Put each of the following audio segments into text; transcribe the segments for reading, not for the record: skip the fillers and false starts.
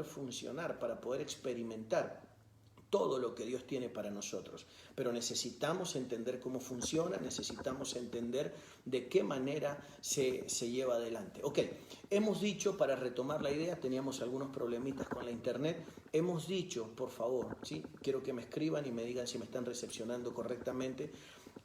funcionar, para poder experimentar todo lo que Dios tiene para nosotros. Pero necesitamos entender cómo funciona, necesitamos entender de qué manera se lleva adelante. Ok, hemos dicho, para retomar la idea, teníamos algunos problemitas con la internet, hemos dicho, por favor, ¿sí? Quiero que me escriban y me digan si me están recepcionando correctamente,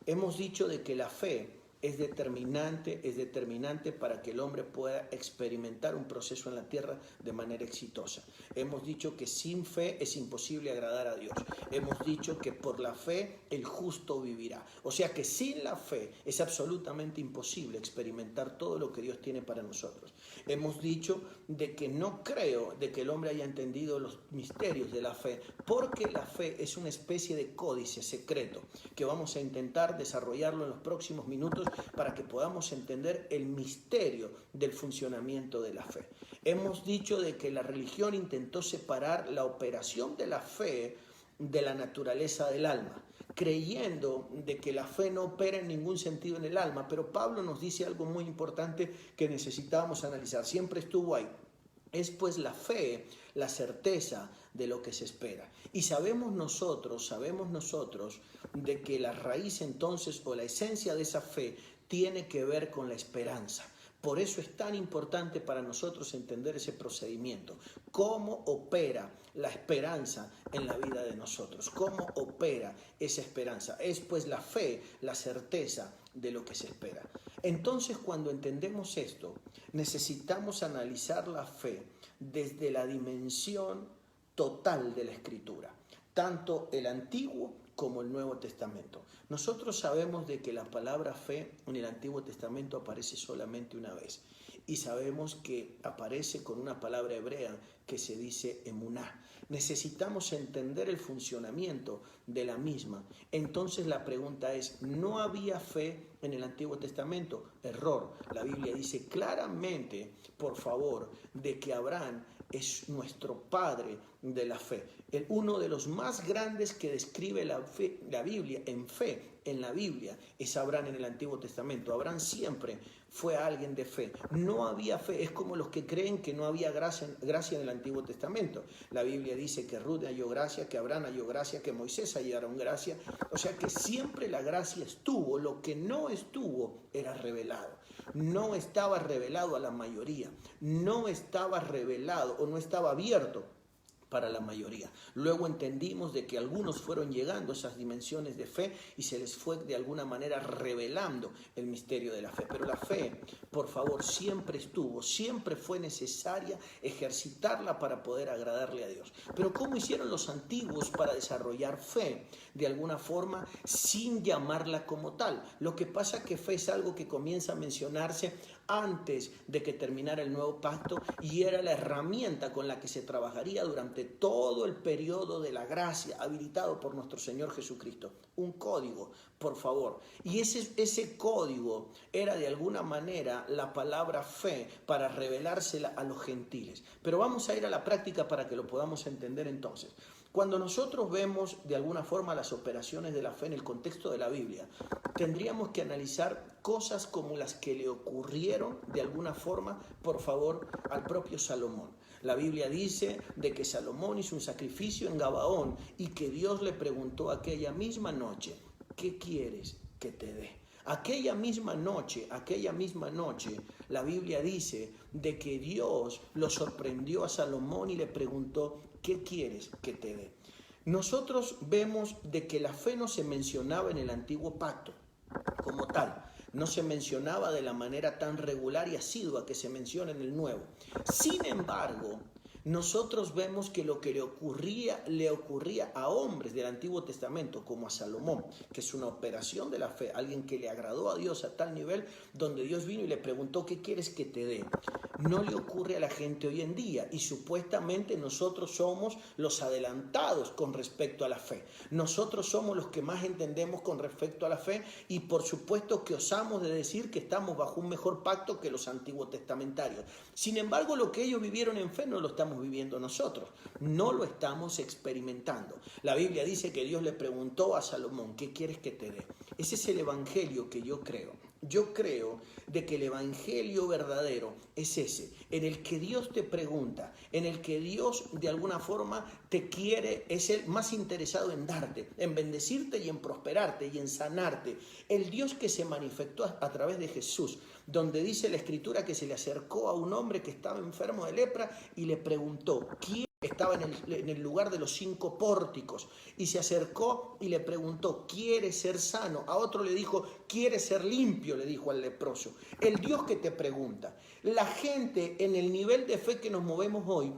hemos dicho de que la fe es determinante para que el hombre pueda experimentar un proceso en la tierra de manera exitosa. Hemos dicho que sin fe es imposible agradar a Dios. Hemos dicho que por la fe el justo vivirá. O sea que sin la fe es absolutamente imposible experimentar todo lo que Dios tiene para nosotros. Hemos dicho de que no creo de que el hombre haya entendido los misterios de la fe, porque la fe es una especie de códice secreto que vamos a intentar desarrollarlo en los próximos minutos para que podamos entender el misterio del funcionamiento de la fe. Hemos dicho de que la religión intentó separar la operación de la fe de la naturaleza del alma, creyendo de que la fe no opera en ningún sentido en el alma, pero Pablo nos dice algo muy importante que necesitábamos analizar, siempre estuvo ahí. Es pues la fe, la certeza de lo que se espera. Y sabemos nosotros de que la raíz entonces o la esencia de esa fe tiene que ver con la esperanza. Por eso es tan importante para nosotros entender ese procedimiento. ¿Cómo opera la esperanza en la vida de nosotros? ¿Cómo opera esa esperanza? Es pues la fe, la certeza de lo que se espera. Entonces, cuando entendemos esto, necesitamos analizar la fe desde la dimensión total de la Escritura, tanto el Antiguo como el Nuevo Testamento. Nosotros sabemos de que la palabra fe en el Antiguo Testamento aparece solamente una vez y sabemos que aparece con una palabra hebrea que se dice emuná. Necesitamos entender el funcionamiento de la misma. Entonces la pregunta es, ¿no había fe en el Antiguo Testamento? Error. La Biblia dice claramente, por favor, de que Abraham es nuestro padre de la fe. Uno de los más grandes que describe la Biblia en fe, en la Biblia, es Abraham en el Antiguo Testamento. Abraham siempre fue alguien de fe. No había fe, es como los que creen que no había gracia en el Antiguo Testamento. La Biblia dice que Ruth halló gracia, que Abraham halló gracia, que Moisés hallaron gracia. O sea que siempre la gracia estuvo, lo que no estuvo era revelado. No estaba revelado a la mayoría, no estaba revelado o no estaba abierto para la mayoría. Luego entendimos de que algunos fueron llegando a esas dimensiones de fe y se les fue de alguna manera revelando el misterio de la fe. Pero la fe, por favor, siempre estuvo, siempre fue necesaria ejercitarla para poder agradarle a Dios. Pero ¿cómo hicieron los antiguos para desarrollar fe? De alguna forma, sin llamarla como tal. Lo que pasa es que fe es algo que comienza a mencionarse antes de que terminara el nuevo pacto y era la herramienta con la que se trabajaría durante todo el periodo de la gracia habilitado por nuestro Señor Jesucristo. Un código, por favor. Y ese código era de alguna manera la palabra fe para revelársela a los gentiles. Pero vamos a ir a la práctica para que lo podamos entender entonces. Cuando nosotros vemos de alguna forma las operaciones de la fe en el contexto de la Biblia, tendríamos que analizar cosas como las que le ocurrieron de alguna forma, por favor, al propio Salomón. La Biblia dice de que Salomón hizo un sacrificio en Gabaón y que Dios le preguntó aquella misma noche, ¿qué quieres que te dé? Aquella misma noche, la Biblia dice de que Dios lo sorprendió a Salomón y le preguntó, ¿qué quieres que te dé? Nosotros vemos de que la fe no se mencionaba en el antiguo pacto como tal. No se mencionaba de la manera tan regular y asidua que se menciona en el nuevo. Sin embargo, nosotros vemos que lo que le ocurría a hombres del Antiguo Testamento, como a Salomón, que es una operación de la fe, alguien que le agradó a Dios a tal nivel, donde Dios vino y le preguntó, ¿qué quieres que te dé? No le ocurre a la gente hoy en día y supuestamente nosotros somos los adelantados con respecto a la fe. Nosotros somos los que más entendemos con respecto a la fe y por supuesto que osamos de decir que estamos bajo un mejor pacto que los antiguos testamentarios. Sin embargo, lo que ellos vivieron en fe no lo estamos viviendo nosotros, no lo estamos experimentando. La Biblia dice que Dios le preguntó a Salomón, ¿qué quieres que te dé? Ese es el evangelio que yo creo. Yo creo de que el evangelio verdadero es ese, en el que Dios te pregunta, en el que Dios de alguna forma te quiere, es el más interesado en darte, en bendecirte y en prosperarte y en sanarte. El Dios que se manifestó a través de Jesús, donde dice la Escritura que se le acercó a un hombre que estaba enfermo de lepra y le preguntó, ¿quién estaba en el lugar de los 5 pórticos? Y se acercó y le preguntó, ¿quieres ser sano? A otro le dijo, ¿quieres ser limpio? Le dijo al leproso. El Dios que te pregunta. La gente en el nivel de fe que nos movemos hoy,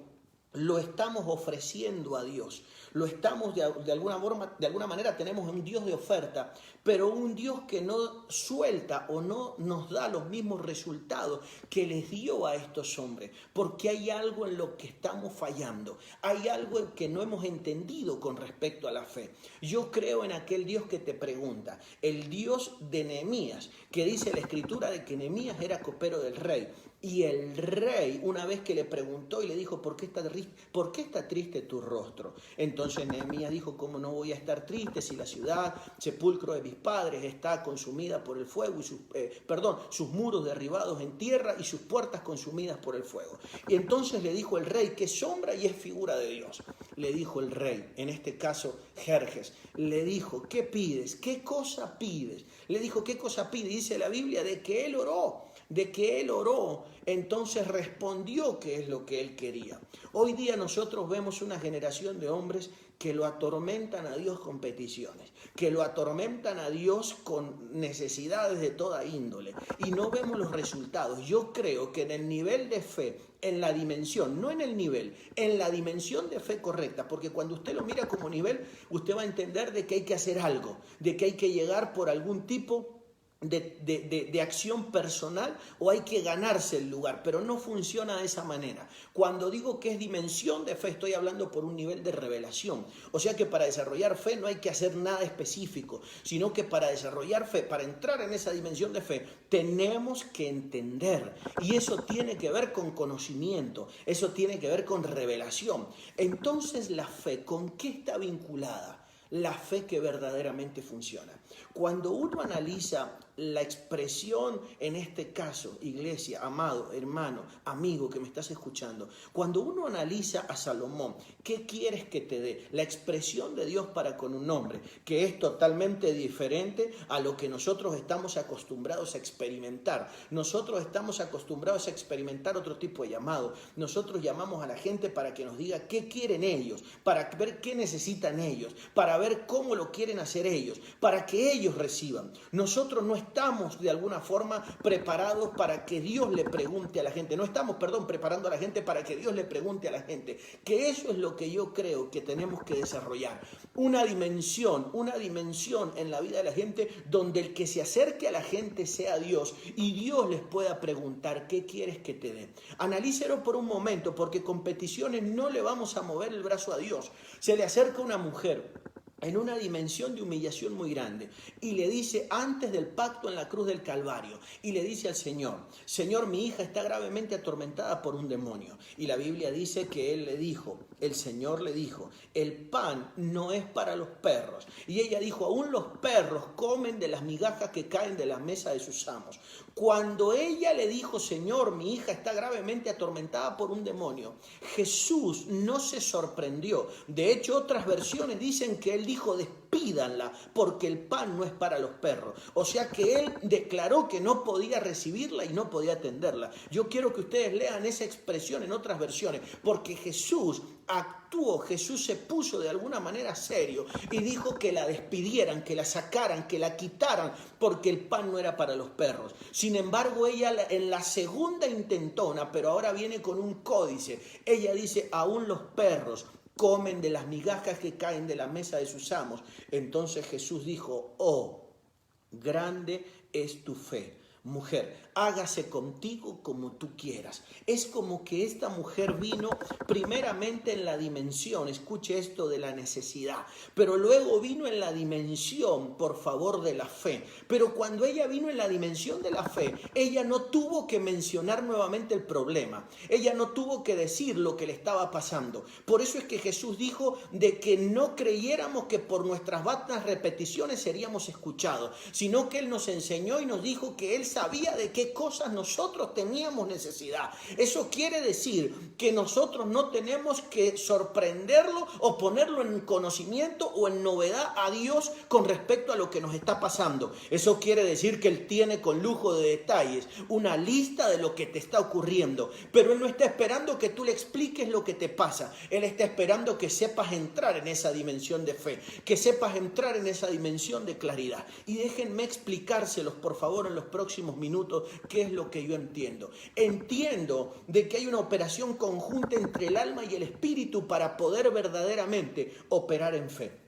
lo estamos ofreciendo a Dios, lo estamos de alguna manera tenemos un Dios de oferta, pero un Dios que no suelta o no nos da los mismos resultados que les dio a estos hombres, porque hay algo en lo que estamos fallando, hay algo que no hemos entendido con respecto a la fe. Yo creo en aquel Dios que te pregunta, el Dios de Nehemías, que dice la Escritura de que Nehemías era copero del rey. Y el rey, una vez que le preguntó y le dijo, ¿por qué está triste tu rostro? Entonces Nehemías dijo, ¿cómo no voy a estar triste si la ciudad, sepulcro de mis padres, está consumida por el fuego, y sus muros derribados en tierra y sus puertas consumidas por el fuego? Y entonces le dijo el rey, que sombra y es figura de Dios. Le dijo el rey, en este caso Jerjes, le dijo, ¿qué pides? ¿Qué cosa pides? Le dijo, ¿qué cosa pide? Dice la Biblia de que él oró. Entonces respondió qué es lo que él quería. Hoy día nosotros vemos una generación de hombres que lo atormentan a Dios con peticiones, que lo atormentan a Dios con necesidades de toda índole y no vemos los resultados. Yo creo que en el nivel de fe, en la dimensión, no en el nivel, en la dimensión de fe correcta, porque cuando usted lo mira como nivel, usted va a entender de que hay que hacer algo, de que hay que llegar por algún tipo de acción personal o hay que ganarse el lugar, pero no funciona de esa manera. Cuando digo que es dimensión de fe, estoy hablando por un nivel de revelación. O sea que para desarrollar fe no hay que hacer nada específico, sino que para desarrollar fe, para entrar en esa dimensión de fe, tenemos que entender. Y eso tiene que ver con conocimiento, eso tiene que ver con revelación. Entonces la fe, ¿con qué está vinculada? La fe que verdaderamente funciona. Cuando uno analiza la expresión, en este caso, iglesia, amado, hermano, amigo que me estás escuchando, cuando uno analiza a Salomón, ¿qué quieres que te dé? La expresión de Dios para con un hombre, que es totalmente diferente a lo que nosotros estamos acostumbrados a experimentar. Nosotros estamos acostumbrados a experimentar otro tipo de llamado. Nosotros llamamos a la gente para que nos diga qué quieren ellos, para ver qué necesitan ellos, para ver cómo lo quieren hacer ellos, para que ellos reciban. Nosotros no estamos de alguna forma preparados para que Dios le pregunte a la gente. No estamos, preparando a la gente para que Dios le pregunte a la gente. Que eso es lo que yo creo que tenemos que desarrollar. Una dimensión en la vida de la gente donde el que se acerque a la gente sea Dios y Dios les pueda preguntar ¿qué quieres que te dé? Analícelo por un momento, porque con peticiones no le vamos a mover el brazo a Dios. Se le acerca una mujer en una dimensión de humillación muy grande, y le dice antes del pacto en la cruz del Calvario, y le dice al Señor, Señor, mi hija está gravemente atormentada por un demonio, y la Biblia dice que el Señor le dijo, el pan no es para los perros, y ella dijo, aún los perros comen de las migajas que caen de la mesa de sus amos. Cuando ella le dijo, Señor, mi hija está gravemente atormentada por un demonio, Jesús no se sorprendió. De hecho, otras versiones dicen que él dijo, despídanla, porque el pan no es para los perros. O sea que él declaró que no podía recibirla y no podía atenderla. Yo quiero que ustedes lean esa expresión en otras versiones, porque Jesús actuó, Jesús se puso de alguna manera serio y dijo que la despidieran, que la sacaran, que la quitaran, porque el pan no era para los perros. Sin embargo, ella en la segunda intentona, pero ahora viene con un códice, ella dice, aún los perros comen de las migajas que caen de la mesa de sus amos. Entonces Jesús dijo, oh, grande es tu fe, mujer, hágase contigo como tú quieras. Es como que esta mujer vino primeramente en la dimensión, escuche esto, de la necesidad, pero luego vino en la dimensión, por favor, de la fe. Pero cuando ella vino en la dimensión de la fe, ella no tuvo que mencionar nuevamente el problema, ella no tuvo que decir lo que le estaba pasando. Por eso es que Jesús dijo de que no creyéramos que por nuestras vanas repeticiones seríamos escuchados, sino que Él nos enseñó y nos dijo que Él sabía de qué cosas nosotros teníamos necesidad. Eso quiere decir que nosotros no tenemos que sorprenderlo o ponerlo en conocimiento o en novedad a Dios con respecto a lo que nos está pasando. Eso quiere decir que Él tiene con lujo de detalles una lista de lo que te está ocurriendo, pero Él no está esperando que tú le expliques lo que te pasa. Él está esperando que sepas entrar en esa dimensión de fe, que sepas entrar en esa dimensión de claridad. Y déjenme explicárselos, por favor, en los próximos minutos, qué es lo que yo entiendo. Entiendo de que hay una operación conjunta entre el alma y el espíritu para poder verdaderamente operar en fe.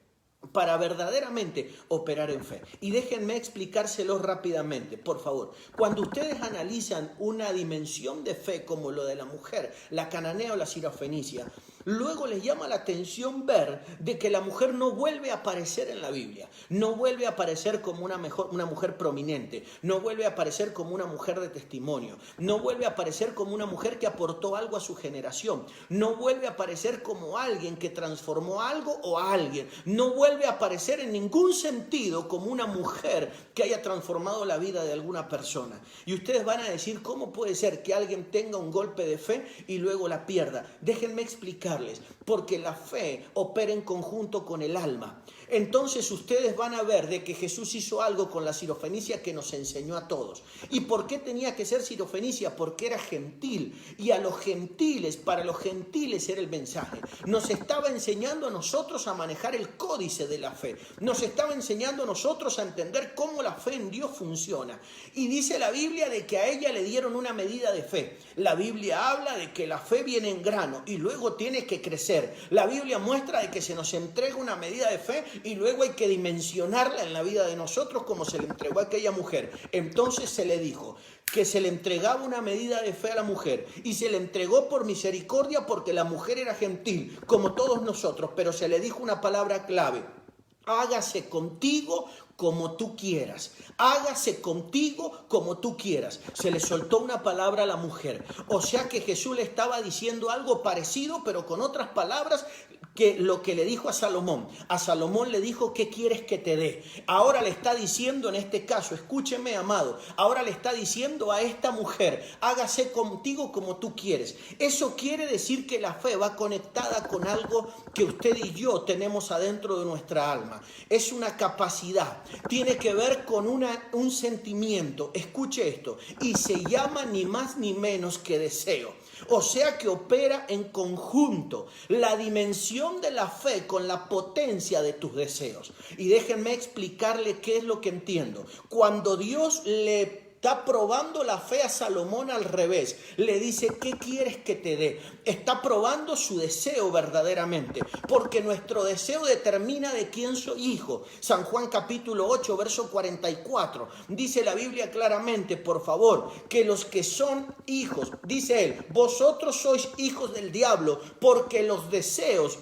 Para verdaderamente operar en fe. Y déjenme explicárselos rápidamente, por favor. Cuando ustedes analizan una dimensión de fe como lo de la mujer, la cananea o la sirofenicia, luego les llama la atención ver de que la mujer no vuelve a aparecer en la Biblia, no vuelve a aparecer como una mujer prominente, no vuelve a aparecer como una mujer de testimonio, no vuelve a aparecer como una mujer que aportó algo a su generación, no vuelve a aparecer como alguien que transformó algo o a alguien, no vuelve a aparecer en ningún sentido como una mujer que haya transformado la vida de alguna persona. Y ustedes van a decir, ¿cómo puede ser que alguien tenga un golpe de fe y luego la pierda? Déjenme explicar. Porque la fe opera en conjunto con el alma. Entonces ustedes van a ver de que Jesús hizo algo con la sirofenicia que nos enseñó a todos. ¿Y por qué tenía que ser sirofenicia? Porque era gentil. Y a los gentiles, para los gentiles era el mensaje. Nos estaba enseñando a nosotros a manejar el códice de la fe. Nos estaba enseñando a nosotros a entender cómo la fe en Dios funciona. Y dice la Biblia de que a ella le dieron una medida de fe. La Biblia habla de que la fe viene en grano y luego tiene que crecer. La Biblia muestra de que se nos entrega una medida de fe y luego hay que dimensionarla en la vida de nosotros como se le entregó a aquella mujer. Entonces se le dijo que se le entregaba una medida de fe a la mujer y se le entregó por misericordia porque la mujer era gentil como todos nosotros, pero se le dijo una palabra clave: hágase contigo como tú quieras, hágase contigo como tú quieras. Se le soltó una palabra a la mujer, o sea que Jesús le estaba diciendo algo parecido, pero con otras palabras que lo que le dijo a Salomón. A Salomón le dijo, ¿qué quieres que te dé? Ahora le está diciendo en este caso, escúcheme amado, ahora le está diciendo a esta mujer, hágase contigo como tú quieres. Eso quiere decir que la fe va conectada con algo que usted y yo tenemos adentro de nuestra alma. Es una capacidad, tiene que ver con un sentimiento, escuche esto, y se llama ni más ni menos que deseo. O sea que opera en conjunto la dimensión de la fe con la potencia de tus deseos. Y déjenme explicarle qué es lo que entiendo. Cuando Dios le está probando la fe a Salomón al revés, le dice, ¿qué quieres que te dé? Está probando su deseo verdaderamente, porque nuestro deseo determina de quién soy hijo. San Juan capítulo 8, verso 44, dice la Biblia claramente, por favor, que los que son hijos, dice él, vosotros sois hijos del diablo, porque los deseos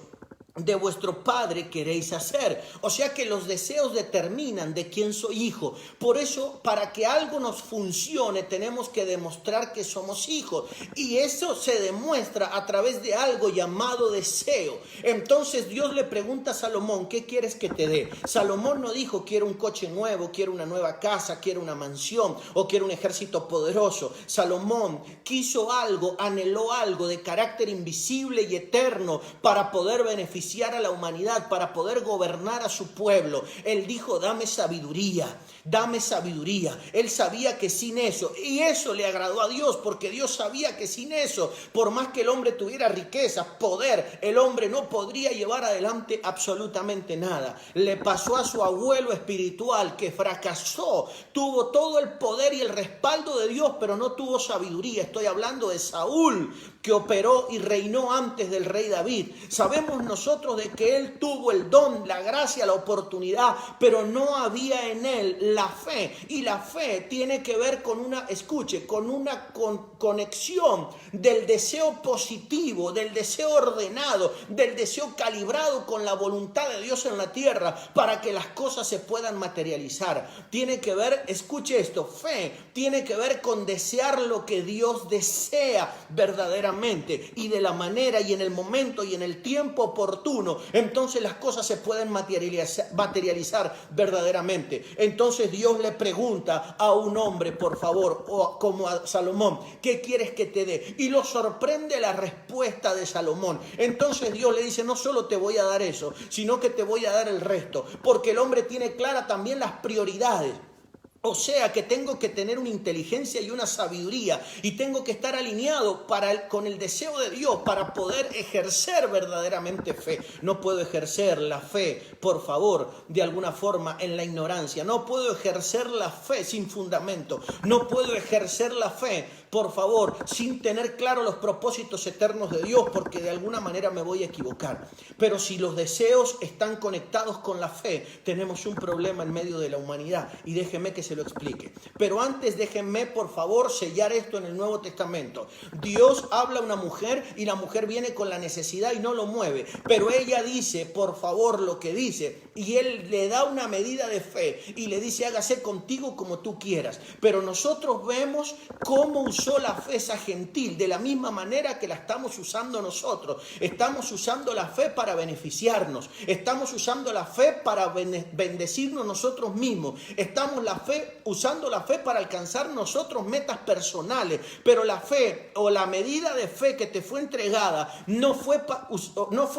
de vuestro padre queréis hacer. O sea que los deseos determinan de quién soy hijo. Por eso, para que algo nos funcione, tenemos que demostrar que somos hijos. Y eso se demuestra a través de algo llamado deseo. Entonces Dios le pregunta a Salomón, ¿qué quieres que te dé? Salomón no dijo, quiero un coche nuevo, quiero una nueva casa, quiero una mansión o quiero un ejército poderoso. Salomón quiso algo, anheló algo de carácter invisible y eterno para poder beneficiar a la humanidad, para poder gobernar a su pueblo. Él dijo, dame sabiduría, dame sabiduría. Él sabía que sin eso, y eso le agradó a Dios, porque Dios sabía que sin eso, por más que el hombre tuviera riqueza, poder, el hombre no podría llevar adelante absolutamente nada. Le pasó a su abuelo espiritual que fracasó, tuvo todo el poder y el respaldo de Dios, pero no tuvo sabiduría. Estoy hablando de Saúl, que operó y reinó antes del rey David. Sabemos nosotros nosotros de que él tuvo el don, la gracia, la oportunidad, pero no había en él la fe. Y la fe tiene que ver con una, escuche, con una conexión del deseo positivo, del deseo ordenado, del deseo calibrado con la voluntad de Dios en la tierra para que las cosas se puedan materializar. Tiene que ver, escuche esto, fe tiene que ver con desear lo que Dios desea verdaderamente y de la manera y en el momento y en el tiempo oportuno. Entonces las cosas se pueden materializar verdaderamente. Entonces Dios le pregunta a un hombre, por favor, o como a Salomón, ¿qué quieres que te dé? Y lo sorprende la respuesta de Salomón. Entonces Dios le dice, no solo te voy a dar eso, sino que te voy a dar el resto, porque el hombre tiene clara también las prioridades. O sea que tengo que tener una inteligencia y una sabiduría y tengo que estar alineado con el deseo de Dios para poder ejercer verdaderamente fe. No puedo ejercer la fe, por favor, de alguna forma en la ignorancia. No puedo ejercer la fe sin fundamento. No puedo ejercer la fe, por favor, sin tener claro los propósitos eternos de Dios, porque de alguna manera me voy a equivocar. Pero si los deseos están conectados con la fe, tenemos un problema en medio de la humanidad. Y déjeme que se lo explique. Pero antes déjenme, por favor, sellar esto en el Nuevo Testamento. Dios habla a una mujer y la mujer viene con la necesidad y no lo mueve. Pero ella dice, por favor, lo que dice. Y él le da una medida de fe y le dice, hágase contigo como tú quieras. Pero nosotros vemos cómo usó la fe esa gentil, de la misma manera que la estamos usando nosotros. Estamos usando la fe para beneficiarnos. Estamos usando la fe para bendecirnos nosotros mismos. Estamos usando la fe para alcanzar nosotros metas personales. Pero la fe o la medida de fe que te fue entregada no fue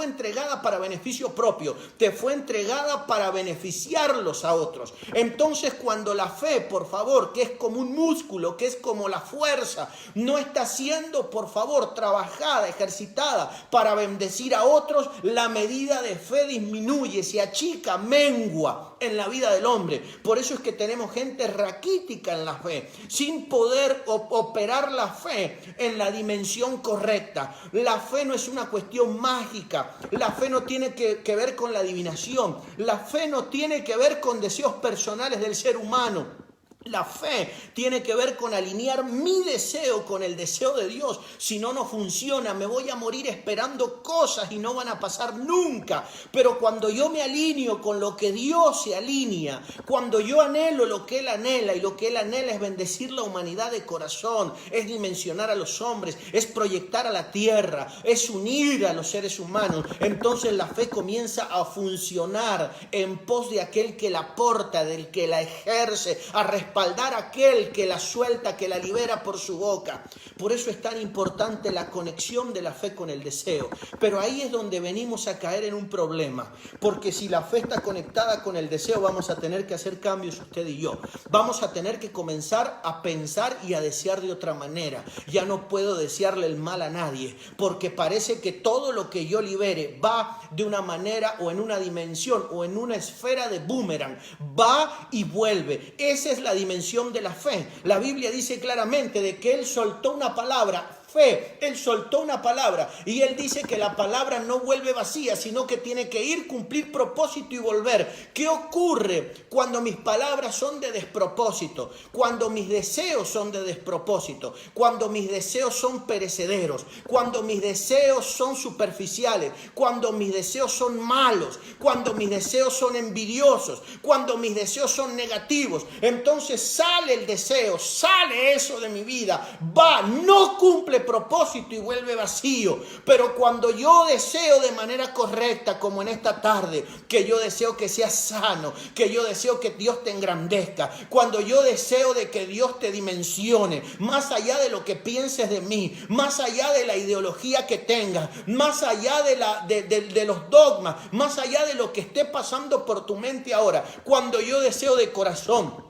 entregada para beneficio propio. Te fue entregada para beneficiarlos a otros. Entonces cuando la fe, por favor, que es como un músculo, que es como la fuerza, no está siendo, por favor, trabajada, ejercitada para bendecir a otros, la medida de fe disminuye, se achica, mengua en la vida del hombre. Por eso es que tenemos gente raquítica en la fe, sin poder operar la fe en la dimensión correcta. La fe no es una cuestión mágica, la fe no tiene que ver con la adivinación, la fe no tiene que ver con deseos personales del ser humano. La fe tiene que ver con alinear mi deseo con el deseo de Dios. Si no, no funciona. Me voy a morir esperando cosas y no van a pasar nunca. Pero cuando yo me alineo con lo que Dios se alinea, cuando yo anhelo lo que Él anhela, y lo que Él anhela es bendecir la humanidad de corazón, es dimensionar a los hombres, es proyectar a la tierra, es unir a los seres humanos, entonces la fe comienza a funcionar en pos de aquel que la aporta, del que la ejerce, a respaldar a aquel que la suelta, que la libera por su boca. Por eso es tan importante la conexión de la fe con el deseo. Pero ahí es donde venimos a caer en un problema, porque si la fe está conectada con el deseo, vamos a tener que hacer cambios usted y yo. Vamos a tener que comenzar a pensar y a desear de otra manera. Ya no puedo desearle el mal a nadie, porque parece que todo lo que yo libere va de una manera o en una dimensión o en una esfera de boomerang, va y vuelve. Esa es la dimensión de la fe. La Biblia dice claramente de que Él soltó una palabra, fe, Él soltó una palabra y Él dice que la palabra no vuelve vacía, sino que tiene que ir, cumplir propósito y volver. ¿Qué ocurre cuando mis palabras son de despropósito? Cuando mis deseos son de despropósito, cuando mis deseos son perecederos, cuando mis deseos son superficiales, cuando mis deseos son malos, cuando mis deseos son envidiosos, cuando mis deseos son negativos. Entonces sale el deseo, sale eso de mi vida, va, no cumple propósito y vuelve vacío. Pero cuando yo deseo de manera correcta, como en esta tarde, que yo deseo que seas sano, que yo deseo que Dios te engrandezca, cuando yo deseo de que Dios te dimensione, más allá de lo que pienses de mí, más allá de la ideología que tengas, más allá de los dogmas, más allá de lo que esté pasando por tu mente ahora, cuando yo deseo de corazón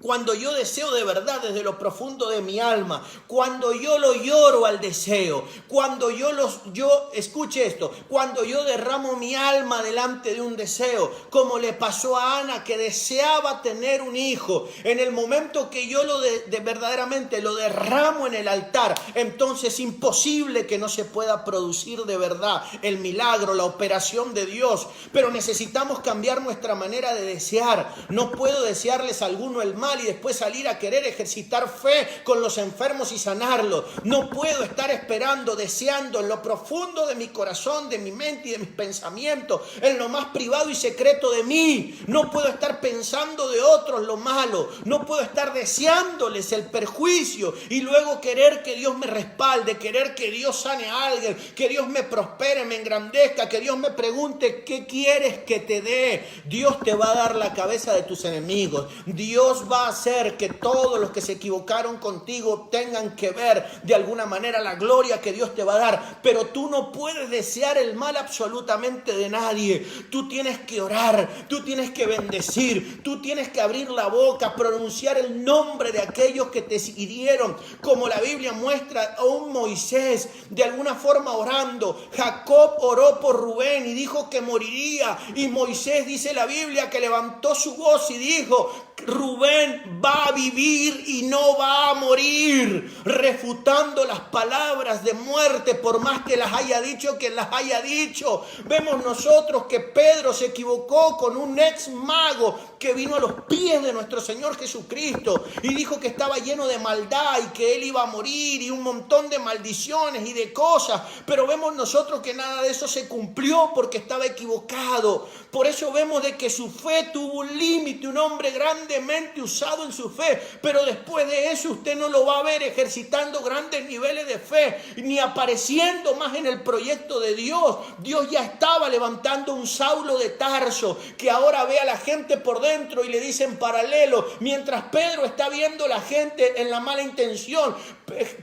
Cuando yo deseo de verdad desde lo profundo de mi alma, cuando yo lo lloro al deseo, cuando escuche esto, cuando yo derramo mi alma delante de un deseo, como le pasó a Ana que deseaba tener un hijo, en el momento que yo verdaderamente lo derramo en el altar, entonces es imposible que no se pueda producir de verdad el milagro, la operación de Dios. Pero necesitamos cambiar nuestra manera de desear. No puedo desearles a alguno el mal y después salir a querer ejercitar fe con los enfermos y sanarlos. No puedo estar esperando, deseando en lo profundo de mi corazón, de mi mente y de mis pensamientos, en lo más privado y secreto de mí. No puedo estar pensando de otros lo malo. No puedo estar deseándoles el perjuicio y luego querer que Dios me respalde, querer que Dios sane a alguien, que Dios me prospere, me engrandezca, que Dios me pregunte ¿qué quieres que te dé? Dios te va a dar la cabeza de tus enemigos. Dios va a hacer que todos los que se equivocaron contigo tengan que ver de alguna manera la gloria que Dios te va a dar. Pero tú no puedes desear el mal absolutamente de nadie. Tú tienes que orar, tú tienes que bendecir, tú tienes que abrir la boca, pronunciar el nombre de aquellos que te hirieron, como la Biblia muestra a un Moisés de alguna forma orando. Jacob oró por Rubén y dijo que moriría, y Moisés, dice la Biblia, que levantó su voz y dijo: Rubén va a vivir y no va a morir, refutando las palabras de muerte, por más que las haya dicho, que las haya dicho. Vemos nosotros que Pedro se equivocó con un ex mago que vino a los pies de nuestro Señor Jesucristo y dijo que estaba lleno de maldad y que él iba a morir y un montón de maldiciones y de cosas, pero vemos nosotros que nada de eso se cumplió porque estaba equivocado. Por eso vemos de que su fe tuvo un límite, un hombre grandemente usado en su fe, pero después de eso usted no lo va a ver ejercitando grandes niveles de fe, ni apareciendo más en el proyecto de Dios. Dios ya estaba levantando un Saulo de Tarso, que ahora ve a la gente por dentro y le dice en paralelo, mientras Pedro está viendo a la gente en la mala intención,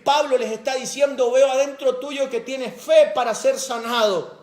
Pablo les está diciendo: veo adentro tuyo que tienes fe para ser sanado.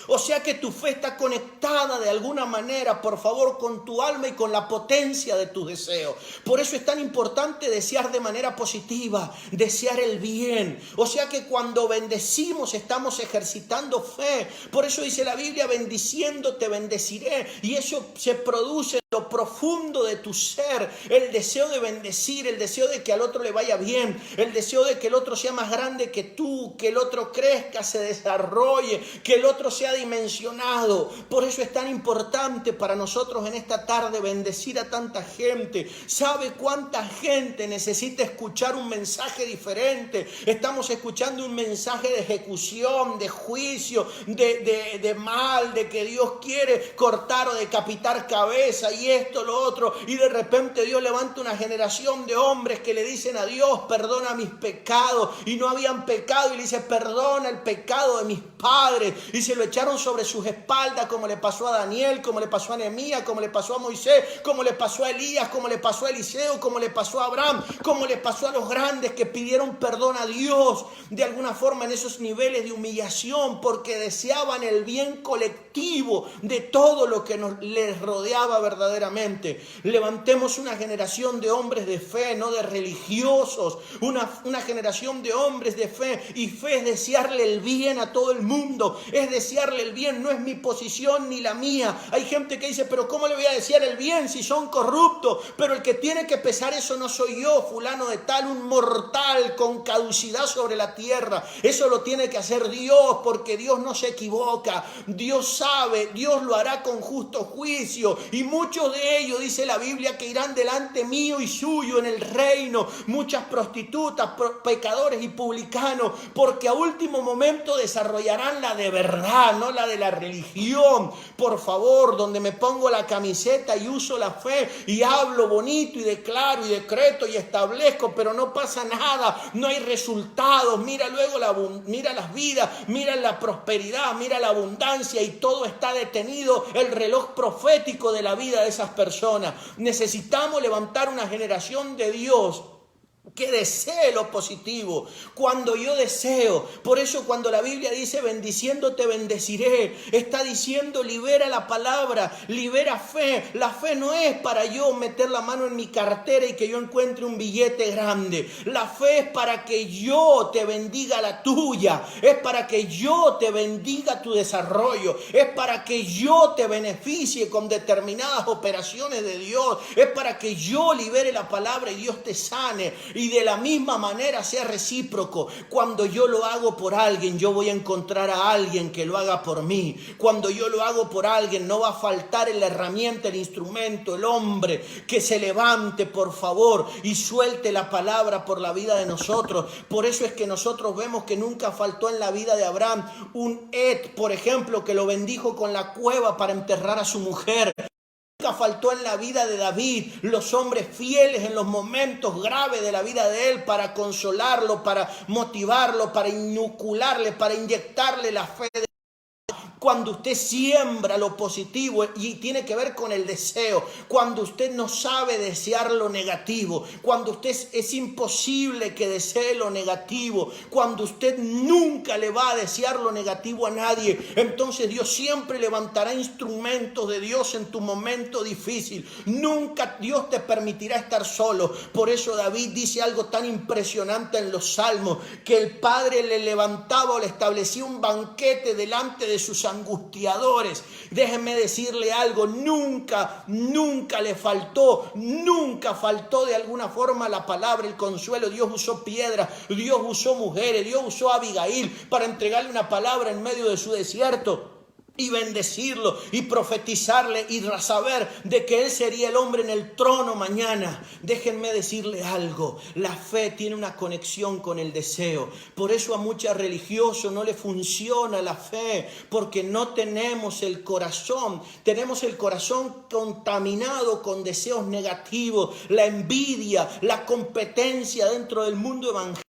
O sea que tu fe está conectada de alguna manera, por favor, con tu alma y con la potencia de tus deseos. Por eso es tan importante desear de manera positiva, desear el bien. O sea que cuando bendecimos estamos ejercitando fe. Por eso dice la Biblia: bendiciendo te bendeciré. Y eso se produce en lo profundo de tu ser, el deseo de bendecir, el deseo de que al otro le vaya bien, el deseo de que el otro sea más grande que tú, que el otro crezca, se desarrolle, que el otro sea dimensionado. Por eso es tan importante para nosotros en esta tarde bendecir a tanta gente. ¿Sabe cuánta gente necesita escuchar un mensaje diferente? Estamos escuchando un mensaje de ejecución, de juicio, de mal, de que Dios quiere cortar o decapitar cabeza y esto, lo otro, y de repente Dios levanta una generación de hombres que le dicen a Dios: perdona mis pecados, y no habían pecado, y le dice: perdona el pecado de mis padres, y se lo echaron sobre sus espaldas, como le pasó a Daniel, como le pasó a Nehemías, como le pasó a Moisés, como le pasó a Elías, como le pasó a Eliseo, como le pasó a Abraham, como le pasó a los grandes que pidieron perdón a Dios de alguna forma en esos niveles de humillación, porque deseaban el bien colectivo de todo lo que les rodeaba verdaderamente. Levantemos una generación de hombres de fe, no de religiosos, una generación de hombres de fe, y fe es desearle el bien a todo el mundo, es desearle el bien, no es mi posición ni la mía. Hay gente que dice: pero ¿cómo le voy a desear el bien si son corruptos? Pero el que tiene que pesar eso no soy yo, fulano de tal, un mortal con caducidad sobre la tierra. Eso lo tiene que hacer Dios, porque Dios no se equivoca. Dios sabe, Dios lo hará con justo juicio, y muchos de ellos, dice la Biblia, que irán delante mío y suyo en el reino, muchas prostitutas, pecadores y publicanos, porque a último momento desarrollarán la de verdad, no la de la religión. Por favor, donde me pongo la camiseta y uso la fe y hablo bonito y declaro y decreto y establezco, pero no pasa nada, no hay resultados. Mira luego mira las vidas, mira la prosperidad, mira la abundancia, y todo está detenido, el reloj profético de la vida de esas personas. Necesitamos levantar una generación de Dios que desee lo positivo. Cuando yo deseo, por eso cuando la Biblia dice bendiciendo te bendeciré, está diciendo libera la palabra, libera fe. La fe no es para yo meter la mano en mi cartera y que yo encuentre un billete grande. La fe es para que yo te bendiga la tuya, es para que yo te bendiga tu desarrollo, es para que yo te beneficie con determinadas operaciones de Dios, es para que yo libere la palabra y Dios te sane. Y de la misma manera sea recíproco. Cuando yo lo hago por alguien, yo voy a encontrar a alguien que lo haga por mí. Cuando yo lo hago por alguien, no va a faltar la herramienta, el instrumento, el hombre que se levante, por favor, y suelte la palabra por la vida de nosotros. Por eso es que nosotros vemos que nunca faltó en la vida de Abraham un Ed, por ejemplo, que lo bendijo con la cueva para enterrar a su mujer. Nunca faltó en la vida de David los hombres fieles en los momentos graves de la vida de él para consolarlo, para motivarlo, para inocularle, para inyectarle la fe. Cuando usted siembra lo positivo, y tiene que ver con el deseo, cuando usted no sabe desear lo negativo, cuando usted es imposible que desee lo negativo, cuando usted nunca le va a desear lo negativo a nadie, entonces Dios siempre levantará instrumentos de Dios en tu momento difícil. Nunca Dios te permitirá estar solo. Por eso David dice algo tan impresionante en los Salmos, que el Padre le levantaba o le establecía un banquete delante de sus angustiadores. Déjenme decirle algo, nunca le faltó, nunca faltó de alguna forma la palabra, el consuelo. Dios usó piedras, Dios usó mujeres, Dios usó a Abigail para entregarle una palabra en medio de su desierto y bendecirlo y profetizarle y saber de que él sería el hombre en el trono mañana. Déjenme decirle algo, la fe tiene una conexión con el deseo. Por eso a muchos religiosos no le funciona la fe, porque no tenemos el corazón contaminado con deseos negativos, la envidia, la competencia dentro del mundo evangélico.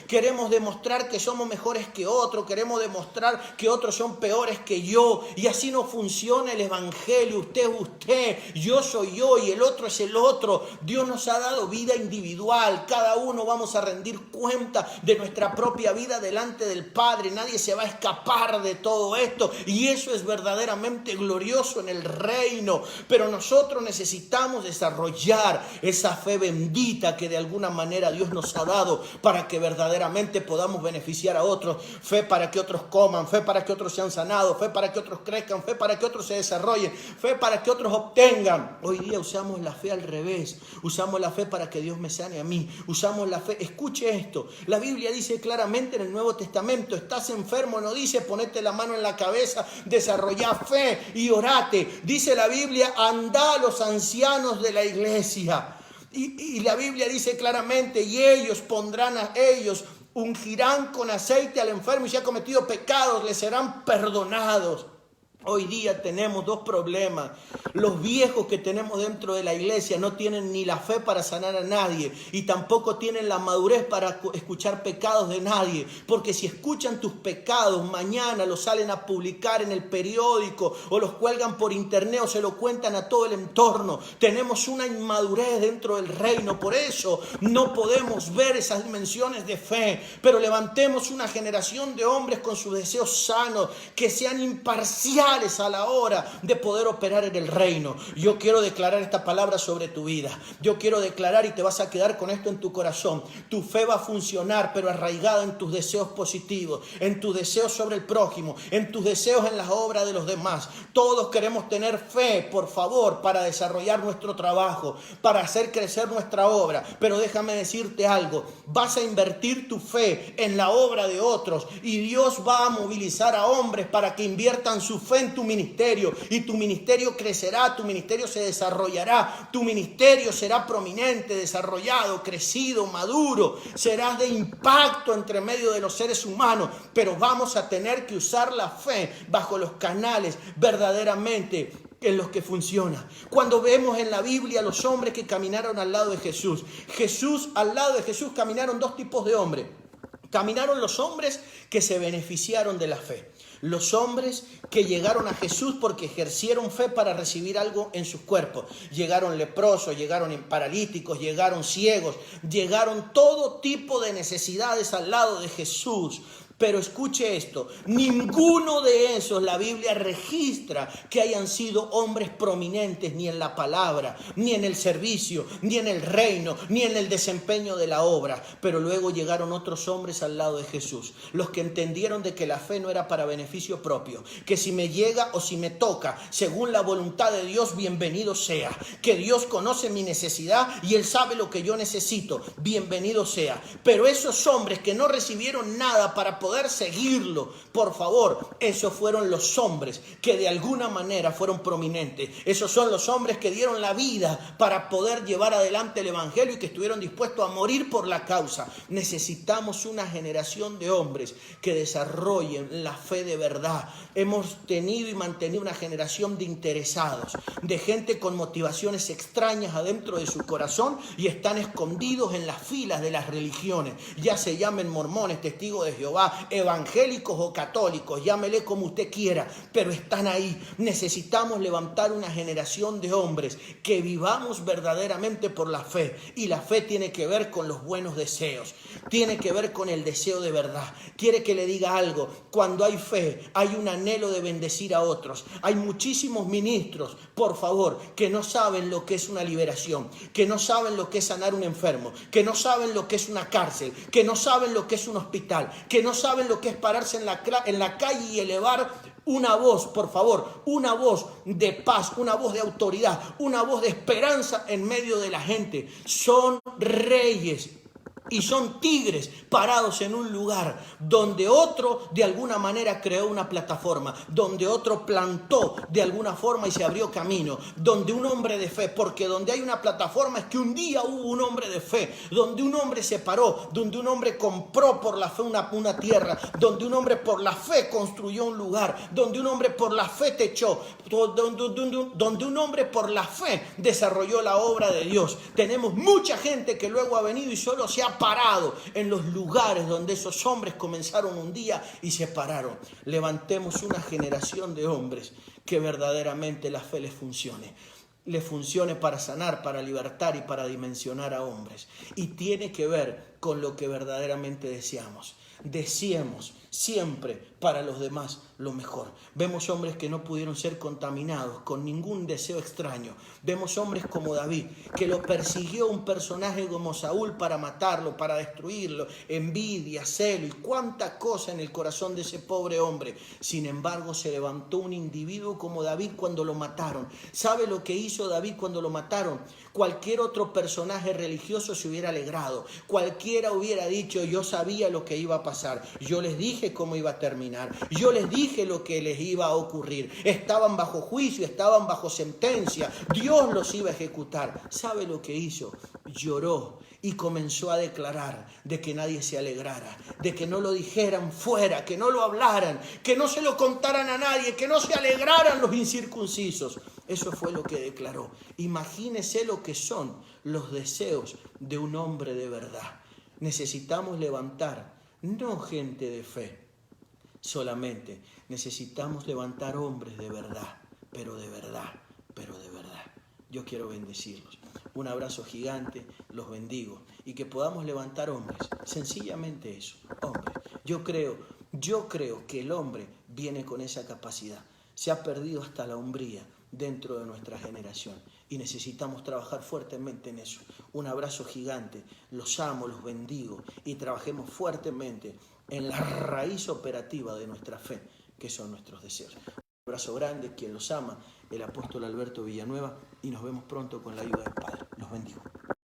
Queremos demostrar que somos mejores que otros, queremos demostrar que otros son peores que yo, y así no funciona el evangelio. Usted es usted, yo soy yo y el otro es el otro. Dios nos ha dado vida individual, cada uno vamos a rendir cuenta de nuestra propia vida delante del Padre. Nadie se va a escapar de todo esto, y eso es verdaderamente glorioso en el reino. Pero nosotros necesitamos desarrollar esa fe bendita que de alguna manera Dios nos ha dado para que verdaderamente podamos beneficiar a otros. Fe para que otros coman, fe para que otros sean sanados, fe para que otros crezcan, fe para que otros se desarrollen, fe para que otros obtengan. Hoy día usamos la fe al revés, usamos la fe para que Dios me sane a mí, usamos la fe. Escuche esto, la Biblia dice claramente en el Nuevo Testamento, estás enfermo, no dice ponete la mano en la cabeza, desarrolla fe y orate. Dice la Biblia, anda a los ancianos de la iglesia. Y la Biblia dice claramente, y ellos ungirán con aceite al enfermo, y si ha cometido pecados, le serán perdonados. Hoy día tenemos dos problemas. Los viejos que tenemos dentro de la iglesia no tienen ni la fe para sanar a nadie, y tampoco tienen la madurez para escuchar pecados de nadie, porque si escuchan tus pecados, mañana los salen a publicar en el periódico, o los cuelgan por internet, o se lo cuentan a todo el entorno. Tenemos una inmadurez dentro del reino, por eso no podemos ver esas dimensiones de fe. Pero levantemos una generación de hombres con sus deseos sanos, que sean imparciales a la hora de poder operar en el reino. Yo quiero declarar esta palabra sobre tu vida. Yo quiero declarar, y te vas a quedar con esto en tu corazón, tu fe va a funcionar, pero arraigada en tus deseos positivos, en tus deseos sobre el prójimo, en tus deseos en las obras de los demás. Todos queremos tener fe, por favor, para desarrollar nuestro trabajo, para hacer crecer nuestra obra. Pero déjame decirte algo, vas a invertir tu fe en la obra de otros, y Dios va a movilizar a hombres para que inviertan su fe en tu ministerio, y tu ministerio crecerá, tu ministerio se desarrollará, tu ministerio será prominente, desarrollado, crecido, maduro, serás de impacto entre medio de los seres humanos. Pero vamos a tener que usar la fe bajo los canales verdaderamente en los que funciona. Cuando vemos en la Biblia los hombres que caminaron al lado de Jesús, al lado de Jesús caminaron dos tipos de hombres. Caminaron los hombres que se beneficiaron de la fe. Los hombres que llegaron a Jesús porque ejercieron fe para recibir algo en sus cuerpos. Llegaron leprosos, llegaron paralíticos, llegaron ciegos, llegaron todo tipo de necesidades al lado de Jesús. Pero escuche esto, ninguno de esos la Biblia registra que hayan sido hombres prominentes ni en la palabra, ni en el servicio, ni en el reino, ni en el desempeño de la obra. Pero luego llegaron otros hombres al lado de Jesús, los que entendieron de que la fe no era para beneficio propio, que si me llega o si me toca, según la voluntad de Dios, bienvenido sea, que Dios conoce mi necesidad y Él sabe lo que yo necesito, bienvenido sea. Pero esos hombres que no recibieron nada para poder seguirlo, por favor, esos fueron los hombres que de alguna manera fueron prominentes. Esos son los hombres que dieron la vida para poder llevar adelante el evangelio y que estuvieron dispuestos a morir por la causa. Necesitamos una generación de hombres que desarrollen la fe de verdad. Hemos tenido y mantenido una generación de interesados, de gente con motivaciones extrañas adentro de su corazón y están escondidos en las filas de las religiones, ya se llamen mormones, testigos de Jehová, evangélicos o católicos, llámele como usted quiera, pero están ahí. Necesitamos levantar una generación de hombres que vivamos verdaderamente por la fe, y la fe tiene que ver con los buenos deseos, tiene que ver con el deseo de verdad. Quiere que le diga algo, cuando hay fe hay un anhelo de bendecir a otros. Hay muchísimos ministros, por favor, que no saben lo que es una liberación, que no saben lo que es sanar un enfermo, que no saben lo que es una cárcel, que no saben lo que es un hospital, que no saben lo que es pararse en la calle y elevar una voz, por favor, una voz de paz, una voz de autoridad, una voz de esperanza en medio de la gente. Son reyes y son tigres parados en un lugar donde otro de alguna manera creó una plataforma, donde otro plantó de alguna forma y se abrió camino, donde un hombre de fe, porque donde hay una plataforma es que un día hubo un hombre de fe, donde un hombre se paró, donde un hombre compró por la fe una tierra, donde un hombre por la fe construyó un lugar, donde un hombre por la fe techó, donde un hombre por la fe desarrolló la obra de Dios. Tenemos mucha gente que luego ha venido y solo se ha parado en los lugares donde esos hombres comenzaron un día y se pararon. Levantemos una generación de hombres que verdaderamente la fe les funcione para sanar, para libertar y para dimensionar a hombres. Y tiene que ver con lo que verdaderamente deseamos. Deseemos siempre para los demás lo mejor. Vemos hombres que no pudieron ser contaminados con ningún deseo extraño. Vemos hombres como David, que lo persiguió un personaje como Saúl para matarlo, para destruirlo, envidia, celo y cuánta cosa en el corazón de ese pobre hombre. Sin embargo, se levantó un individuo como David cuando lo mataron. ¿Sabe lo que hizo David cuando lo mataron? Cualquier otro personaje religioso se hubiera alegrado. Cualquiera hubiera dicho, yo sabía lo que iba a pasar. Yo les dije cómo iba a terminar. Yo les dije lo que les iba a ocurrir. Estaban bajo juicio, estaban bajo sentencia. Dios los iba a ejecutar. ¿Sabe lo que hizo? Lloró y comenzó a declarar de que nadie se alegrara, de que no lo dijeran fuera, que no lo hablaran, que no se lo contaran a nadie, que no se alegraran los incircuncisos. Eso fue lo que declaró. Imagínese lo que son los deseos de un hombre de verdad. Necesitamos levantar, no gente de fe solamente, necesitamos levantar hombres de verdad, pero de verdad, pero de verdad. Yo quiero bendecirlos. Un abrazo gigante, los bendigo. Y que podamos levantar hombres, sencillamente eso, hombres. Yo creo que el hombre viene con esa capacidad. Se ha perdido hasta la hombría dentro de nuestra generación y necesitamos trabajar fuertemente en eso. Un abrazo gigante, los amo, los bendigo y trabajemos fuertemente en la raíz operativa de nuestra fe, que son nuestros deseos. Un abrazo grande, quien los ama, el apóstol Alberto Villanueva, y nos vemos pronto con la ayuda del Padre. Los bendigo.